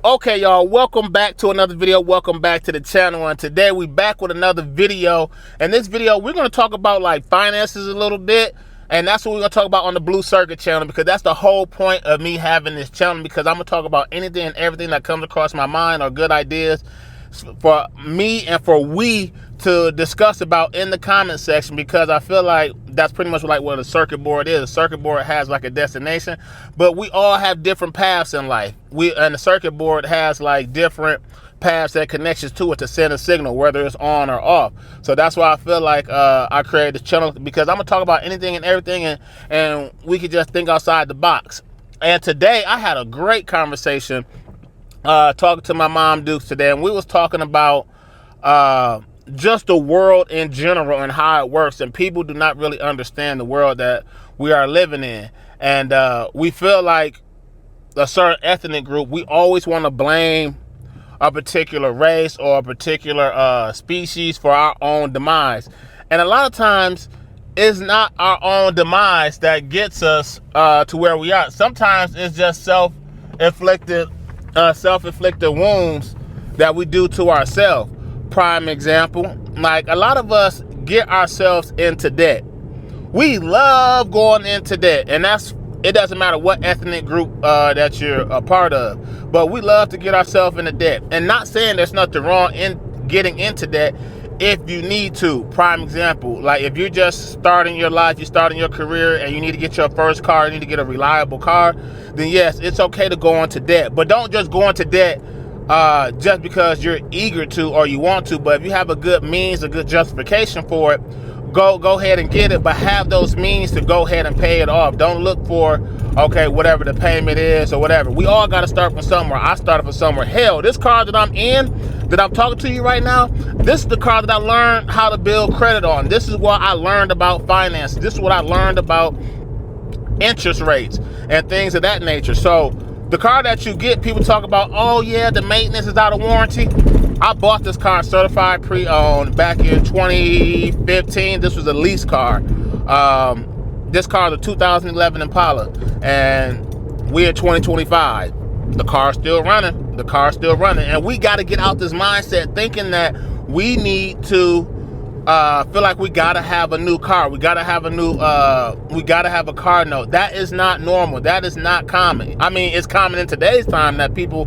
Okay, y'all, welcome back to another video. Welcome back to the channel, and today we back with another video. In this video, we're going to talk about like finances a little bit, and that's what we're going to talk about on the Blue Circuit channel, because that's the whole point of me having this channel, because I'm going to talk about anything and everything that comes across my mind or good ideas for me and for we to discuss about in the comment section, because I feel like that's pretty much like what a circuit board is. A circuit board has like a destination, but we all have different paths in life. And the circuit board has like different paths that connections to it to send a signal, whether it's on or off. So that's why I feel like I created this channel, because I'm gonna talk about anything and everything, and we could just think outside the box. And today I had a great conversation talking to my mom Dukes today, and we was talking about just the world in general and how it works, and people do not really understand the world that we are living in. And we feel like a certain ethnic group, we always want to blame a particular race or a particular species for our own demise. And a lot of times it's not our own demise that gets us to where we are. Sometimes it's just self-inflicted wounds that we do to ourselves. Prime example, like a lot of us get ourselves into debt. We love going into debt, and it doesn't matter what ethnic group that you're a part of, but we love to get ourselves into debt. And not saying there's nothing wrong in getting into debt if you need to. Prime example, like if you're just starting your life, you're starting your career, and you need to get your first car, you need to get a reliable car, then yes, it's okay to go into debt. But don't just go into debt just because you're eager to or you want to. But if you have a good means, a good justification for it, go ahead and get it, but have those means to go ahead and pay it off. Don't look for, okay, whatever the payment is or whatever. We all got to start from somewhere. I started from somewhere. Hell, this car that I'm in, that I'm talking to you right now, this is the car that I learned how to build credit on. This is what I learned about finance. This is what I learned about interest rates and things of that nature. So the car that you get, people talk about, oh yeah, the maintenance is out of warranty. I bought this car certified pre-owned back in 2015. This was a lease car. This car is a 2011 Impala, and we're in 2025. The car's still running. The car's still running. And we got to get out this mindset thinking that we need to feel like we gotta have a new car. We gotta have a car note. That is not normal. That is not common. I mean, it's common in today's time that people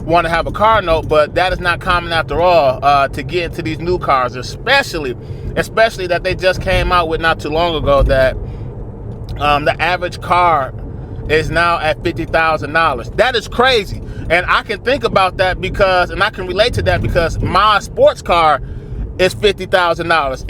want to have a car note, but that is not common after all to get into these new cars, especially that they just came out with not too long ago that the average car is now at $50,000. That is crazy. And I can think about that and I can relate to that because my sports car is $50,000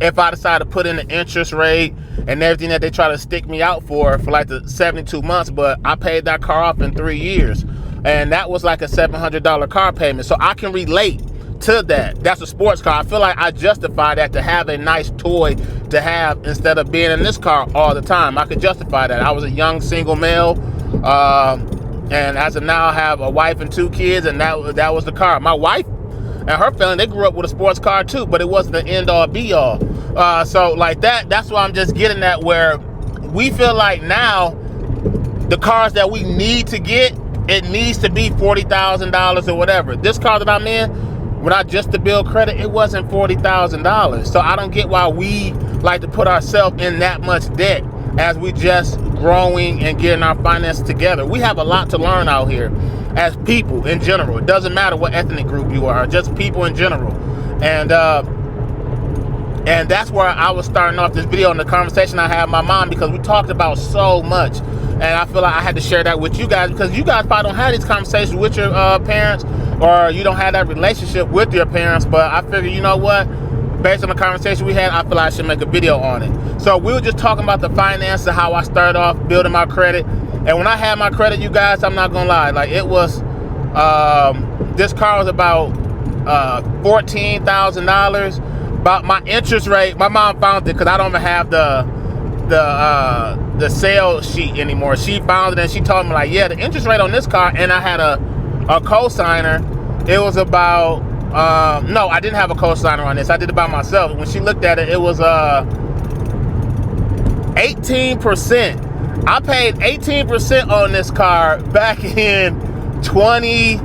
if I decide to put in the interest rate and everything that they try to stick me out for like the 72 months, but I paid that car off in 3 years, and that was like a $700 car payment. So I can relate to that. That's a sports car. I feel like I justify that to have a nice toy to have instead of being in this car all the time. I could justify that. I was a young single male, and as of now I have a wife and 2 kids, and that was the car. My wife and her family, they grew up with a sports car too, but it wasn't the end all be all. So like that's why I'm just getting at, where we feel like now the cars that we need to get, it needs to be $40,000 or whatever. This car that I'm in, when I just to build credit, it wasn't $40,000. So I don't get why we like to put ourselves in that much debt as we just growing and getting our finances together. We have a lot to learn out here as people in general. It doesn't matter what ethnic group you are, just people in general. And that's where I was starting off this video in the conversation I had with my mom, because we talked about so much, and I feel like I had to share that with you guys, because you guys probably don't have these conversations with your parents, or you don't have that relationship with your parents. But I figured, you know what, based on the conversation we had, I feel like I should make a video on it. So we were just talking about the finances, how I started off building my credit. And when I had my credit, you guys, I'm not gonna lie, like it was, this car was about $14,000. About my interest rate, my mom found it because I don't even have the sales sheet anymore. She found it and she told me like, yeah, the interest rate on this car, and I had a co-signer. It was about, no, I didn't have a co-signer on this. I did it by myself. When she looked at it, it was 18%. I paid 18% on this car back in 20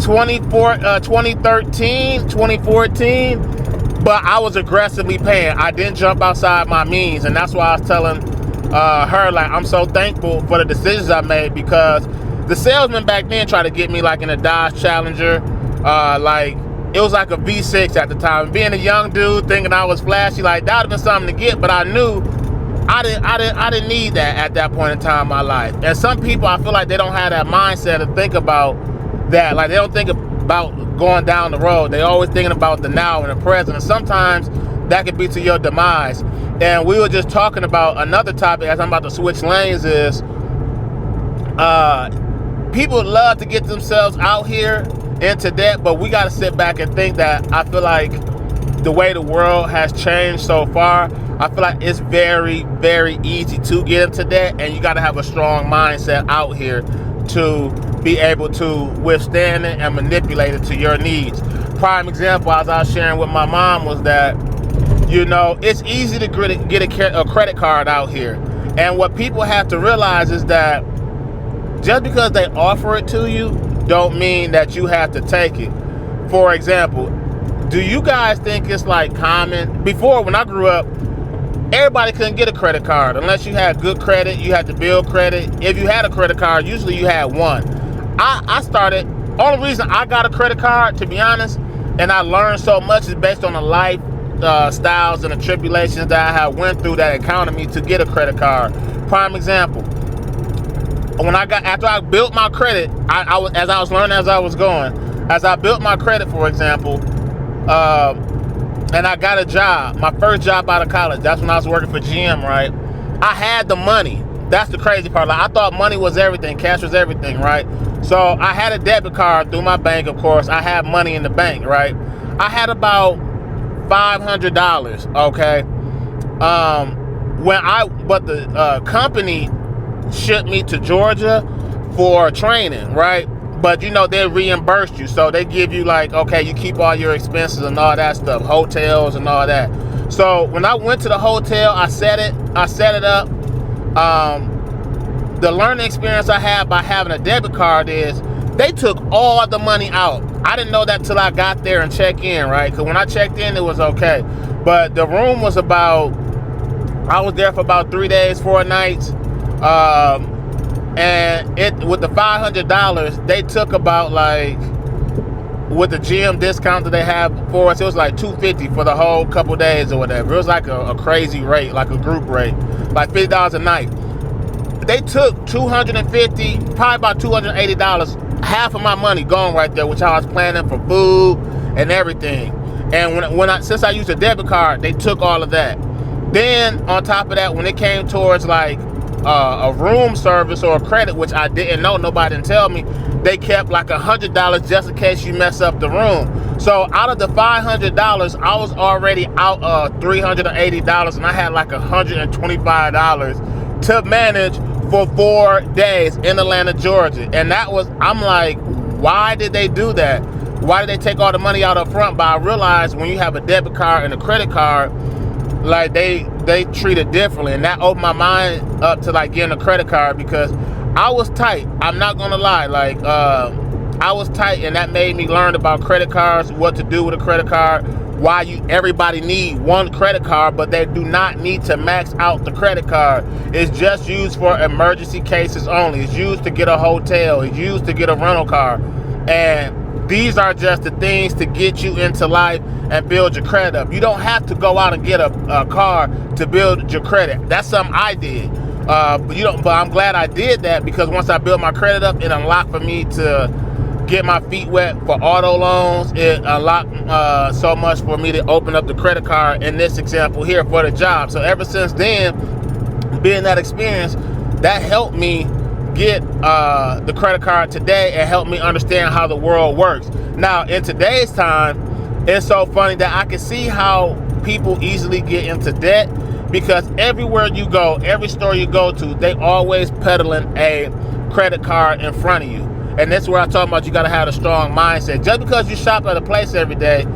2013, 2014, but I was aggressively paying. I didn't jump outside my means, and that's why I was telling her, like, I'm so thankful for the decisions I made, because the salesman back then tried to get me like in a Dodge Challenger, like it was like a V6 at the time. Being a young dude, thinking I was flashy, like that would have been something to get, but I knew I didn't need that at that point in time in my life. And some people, I feel like they don't have that mindset to think about that. Like they don't think about going down the road. They always thinking about the now and the present. And sometimes that could be to your demise. And we were just talking about another topic as I'm about to switch lanes is people love to get themselves out here into debt, but we got to sit back and think that I feel like the way the world has changed so far, I feel like it's very, very easy to get into debt, and you got to have a strong mindset out here to be able to withstand it and manipulate it to your needs. Prime example, as I was sharing with my mom, was that, you know, it's easy to get a credit card out here. And what people have to realize is that just because they offer it to you, don't mean that you have to take it. For example, do you guys think it's like common? Before, when I grew up, everybody couldn't get a credit card unless you had good credit. You had to build credit. If you had a credit card, usually you had one. I started, only reason I got a credit card, to be honest, and I learned so much, is based on the life styles and the tribulations that I had went through that encountered me to get a credit card. Prime example, after I built my credit, as I was learning as I was going, as I built my credit, for example, and I got a job, my first job out of college. That's when I was working for GM, right? I had the money. That's the crazy part. Like, I thought money was everything, cash was everything, right? So I had a debit card through my bank, of course. I had money in the bank, right? I had about $500, okay? But the company shipped me to Georgia for training, right? But you know, they reimburse you, so they give you like, okay, you keep all your expenses and all that stuff, hotels and all that. So when I went to the hotel, I set it up. The learning experience I had by having a debit card is they took all the money out. I didn't know that till I got there and checked in, right? Because when I checked in, it was okay. But the room was I was there for about 3 days, 4 nights. And with the $500, they took about, like, with the GM discount that they have for us, it was like $250 for the whole couple days or whatever. It was like a crazy rate, like a group rate, like $50 a night. They took $250, probably about $280, half of my money gone right there, which I was planning for food and everything. And since I used a debit card, they took all of that. Then on top of that, when it came towards like a room service or a credit, which I didn't know, nobody didn't tell me, they kept like $100 just in case you mess up the room. So out of the $500, I was already out $380, and I had like $125 to manage for 4 days in Atlanta, Georgia. And I'm like, why did they do that? Why did they take all the money out up front? But I realized when you have a debit card and a credit card, like they treat it differently, and that opened my mind up to like getting a credit card, because I was tight. I'm not gonna lie, like I was tight, and that made me learn about credit cards, what to do with a credit card, why everybody need one credit card, but they do not need to max out the credit card. It's just used for emergency cases only. It's used to get a hotel. It's used to get a rental car, and these are just the things to get you into life and build your credit up. You don't have to go out and get a car to build your credit. That's something I did. But I'm glad I did that, because once I built my credit up, it unlocked for me to get my feet wet for auto loans. It unlocked so much for me to open up the credit card in this example here for the job. So ever since then, being that experience, that helped me get the credit card today and help me understand how the world works. Now, in today's time, it's so funny that I can see how people easily get into debt, because everywhere you go, every store you go to, they always peddling a credit card in front of you. And that's where I talk about you got to have a strong mindset. Just because you shop at a place every day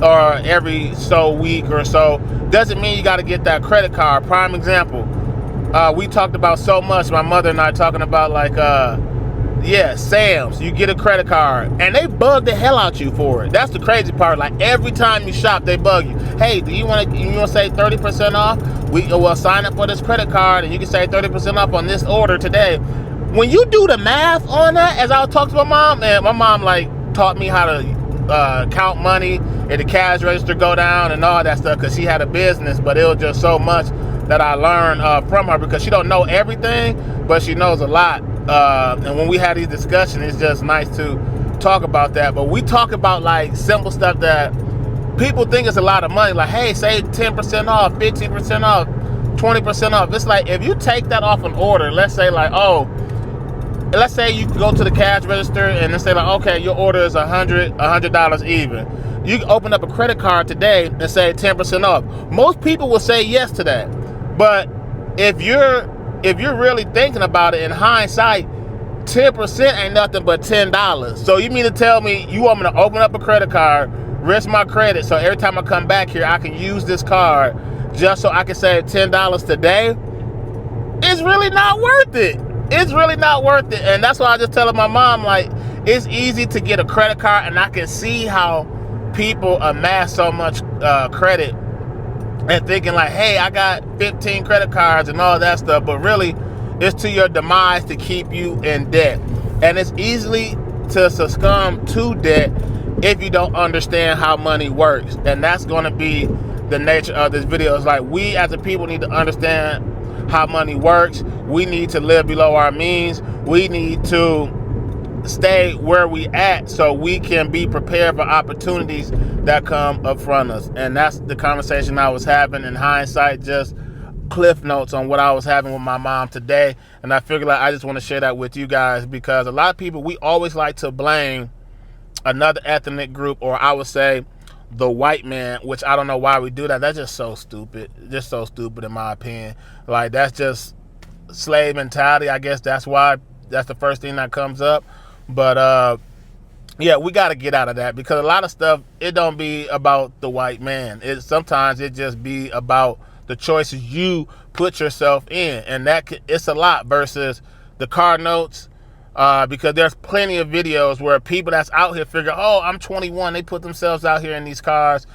or every week or so doesn't mean you got to get that credit card. Prime example, we talked about so much, my mother and I talking about like Yeah, Sam's, you get a credit card, and they bug the hell out you for it. That's the crazy part. Like every time you shop, they bug you. Hey, do you want to save 30% off? We'll sign up for this credit card, and you can save 30% off on this order today. When you do the math on that, as I was talking to my mom, and my mom like taught me how to count money and the cash register go down and all that stuff, because she had a business, but it was just so much that I learned from her, because she don't know everything, but she knows a lot. And when we had these discussions, it's just nice to talk about that. But we talk about like simple stuff that people think is a lot of money. Like, hey, save 10% off, 15% off, 20% off. It's like, if you take that off an order, let's say like, let's say you go to the cash register and they say like, okay, your order is $100 even. You can open up a credit card today and say 10% off. Most people will say yes to that. But if you're really thinking about it in hindsight, 10% ain't nothing but $10. So you mean to tell me you want me to open up a credit card, risk my credit, so every time I come back here, I can use this card just so I can save $10 today? It's really not worth it. It's really not worth it. And that's why I just tell my mom, like, it's easy to get a credit card, and I can see how people amass so much credit and thinking like, hey, I got 15 credit cards and all that stuff, but really it's to your demise to keep you in debt. And it's easily to succumb to debt if you don't understand how money works. And that's going to be the nature of this video. It's like, we as a people need to understand how money works. We need to live below our means. We need to stay where we at so we can be prepared for opportunities that come up front of us. And that's the conversation I was having. In hindsight, just cliff notes on what I was having with my mom today. And I figured like I just want to share that with you guys, because a lot of people, we always like to blame another ethnic group, or I would say the white man, which I don't know why we do that. That's just so stupid. Just so stupid in my opinion. Like, that's just slave mentality. I guess that's why that's the first thing that comes up. But yeah, we got to get out of that, because a lot of stuff, it don't be about the white man. Sometimes it just be about the choices you put yourself in, and it's a lot versus the car notes. Because there's plenty of videos where people that's out here figure, oh, I'm 21. They put themselves out here in these cars,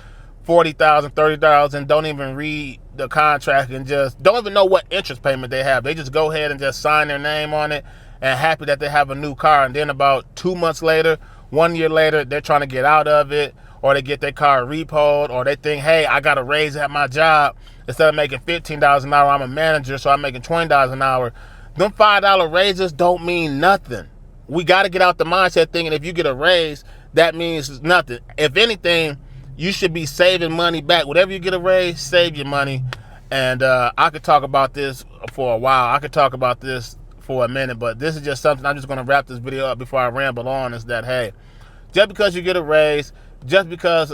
$40,000, $30,000, don't even read the contract and just don't even know what interest payment they have. They just go ahead and just sign their name on it and happy that they have a new car. And then about 2 months later, 1 year later, they're trying to get out of it, or they get their car repoed, or they think, hey, I got a raise at my job. Instead of making $15 an hour, I'm a manager, so I'm making $20 an hour. Them $5 raises don't mean nothing. We got to get out the mindset thinking if you get a raise, that means nothing. If anything, you should be saving money back. Whatever you get a raise, save your money. And I could talk about this for a while. I could talk about this for a minute, but this is just something I'm just going to wrap this video up before I ramble on, is that, hey, just because you get a raise, just because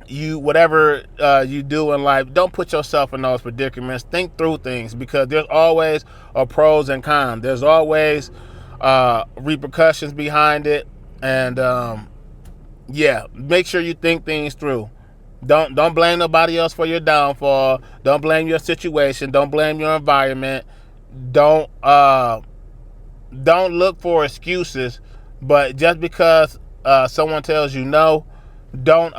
whatever you do in life, don't put yourself in those predicaments. Think through things, because there's always a pros and cons. There's always repercussions behind it. And yeah, make sure you think things through. Don't blame nobody else for your downfall. Don't blame your situation. Don't blame your environment. Don't look for excuses. But just because someone tells you no, don't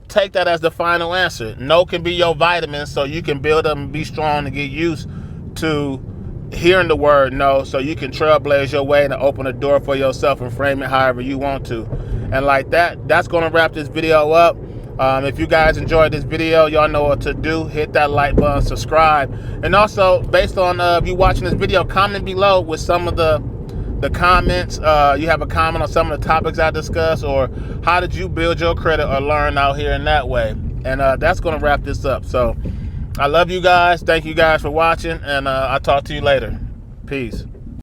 take that as the final answer. No can be your vitamin, so you can build up and be strong and get used to hearing the word no, so you can trailblaze your way and open a door for yourself and frame it however you want to. And like that's going to wrap this video up. If you guys enjoyed this video, y'all know what to do. Hit that like button, subscribe, and also, based on if you watching this video, comment below with some of the comments. You have a comment on some of the topics I discussed, or how did you build your credit or learn out here in that way. And that's going to wrap this up. So I love you guys. Thank you guys for watching, and I'll talk to you later. Peace.